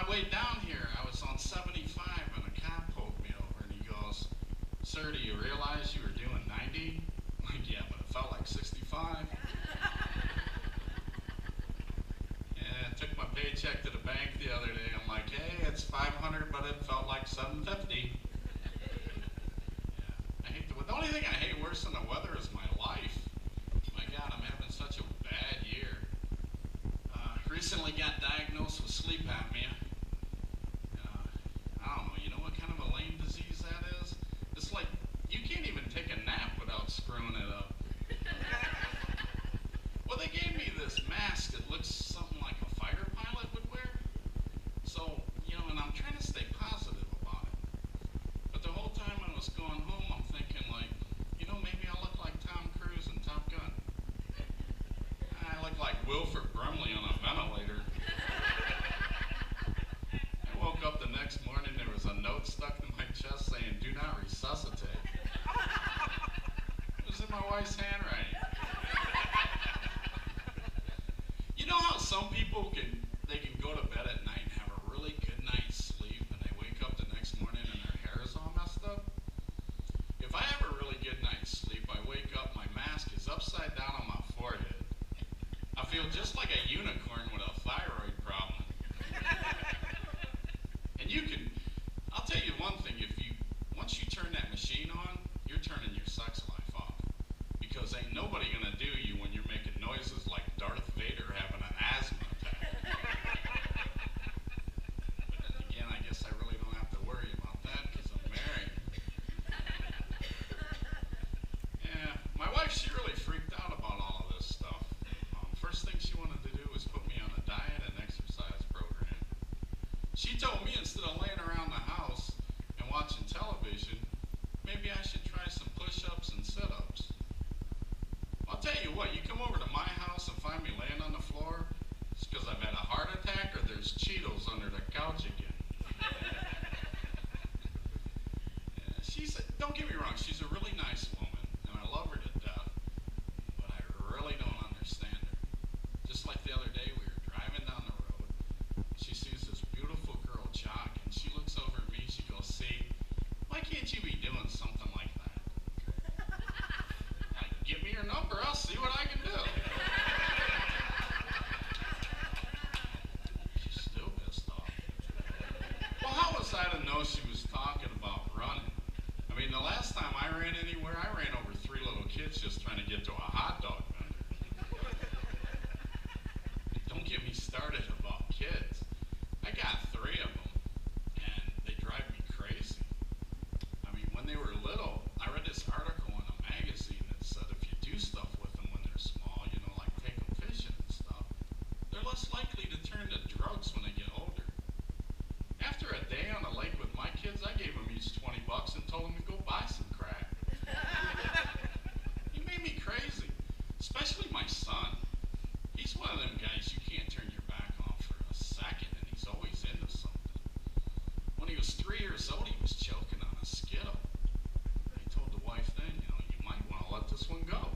my way down here, I was on 75 and a cop pulled me over and he goes, "Sir, do you realize you were doing 90? I'm like, "Yeah, but it felt like 65. Yeah, I took my paycheck to the bank the other day. I'm like, "Hey, it's 500, but it felt like 750. Yeah, I hate the only thing I hate worse than the weather is my life. My God, I'm having such a bad year. Recently got diagnosed with sleep apnea. I don't know, you know what kind of a lame disease that is? It's like you can't even take a nap without screwing it up. Well, they gave me this mask that looks something like a fighter pilot would wear. So, and I'm trying to stay positive about it. But the whole time I was going home, I'm thinking like, maybe I look like Tom Cruise in Top Gun. I look like Wilford Brimley on a ventilator. I woke up the next morning, there was a note stuck in my chest saying, "Do not resuscitate." It was in my wife's handwriting. You know how some people can go to bed at night and have a really good night's sleep and they wake up the next morning and their hair is all messed up? If I have a really good night's sleep, I wake up, my mask is upside down on my forehead. I feel just like a unicorn with a thyroid problem. And I'll tell you one thing, once you turn that machine on, you're turning your sex life off. Because ain't nobody gonna do you when you're making noises like Darth Vader having an asthma attack. But then again, I guess I really don't have to worry about that because I'm married. Yeah, my wife, she really freaked out about all of this stuff. First thing she wanted to do was put me on a diet and exercise program. She told me instead of laying around the house and watching television, maybe I should try some push-ups and sit-ups. I'll tell you what, you come over to my house and find me laying on the floor, it's because I've had a heart attack or there's Cheetos under the couch again. Yeah, don't get me wrong, she's a really nice woman, and I love her to death, but I really don't understand her. Just like the other day, we were driving down the road, she sees this beautiful girl jog, and she looks over at me, she goes, "See, why can't you be doing something like that?" Like, "Give me your number, I'll see what I can do." She's still pissed off. Well, how was I to know she was talking about running? I mean, the last time I ran anywhere, I ran over 3 little kids just trying to get to a hot dog vendor. Don't get me started about kids. I got 3 of them, and they drive me crazy. I mean, when they were little, I read this article in a magazine that said if you do stuff with them when they're small, like take them fishing and stuff, they're less likely to turn to drugs when they get older. After a day on the lake with my kids, I gave them each $20 and told them to go buy some crack. He made me crazy, especially my son. He's one of them guys you can't turn your back on for a second, and he's always into something. When he was 3 years old, he was choking on a Skittle. I told the wife then, you might want to let this one go.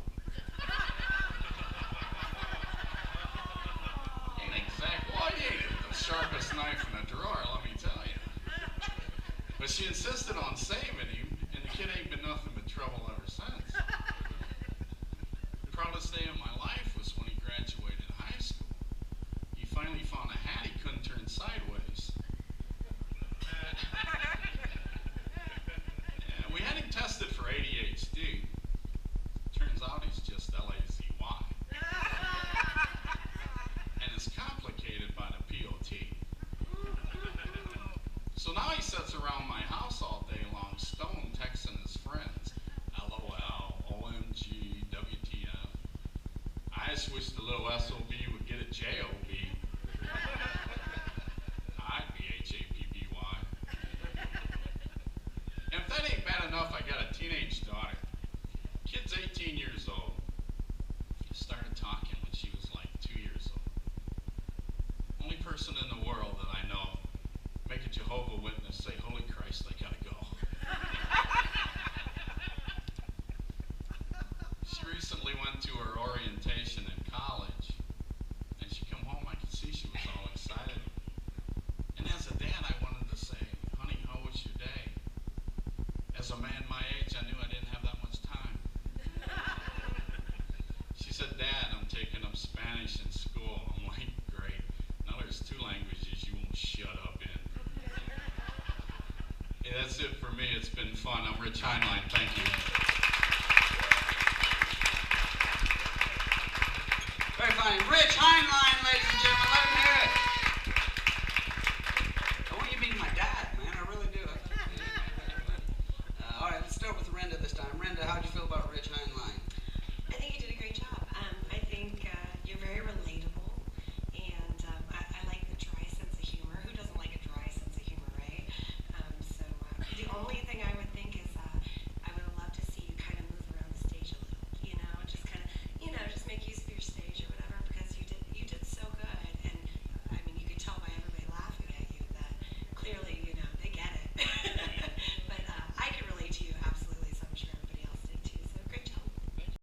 Ain't exactly, well, he ain't the sharpest knife in the drawer, let me tell you. But she insisted on saving him, and the kid ain't been nothing but trouble ever since. The proudest day of my life was when he graduated high school. He finally found a hat he couldn't turn sideways. Yeah, we had him tested for ADHD. Turns out he's just LAZY. And it's complicated by the POT. So now he sits around my house all day long, stone texting his friends. LOL, OMG, WTF. I just wish the little SOB would get a JOB. I'd be HAPBY. And if that ain't bad enough, I got a teenage daughter. Kid's 18 years old. Started talking when she was like 2 years old. Only person in the world that I know make a Jehovah's Witness say, "Holy Christ, I gotta go." She recently went to her orientation in college, and she come home, I could see she was all excited. And as Hey, that's it for me. It's been fun. I'm Rich Hineline. Thank you. Very fine. Rich Hineline.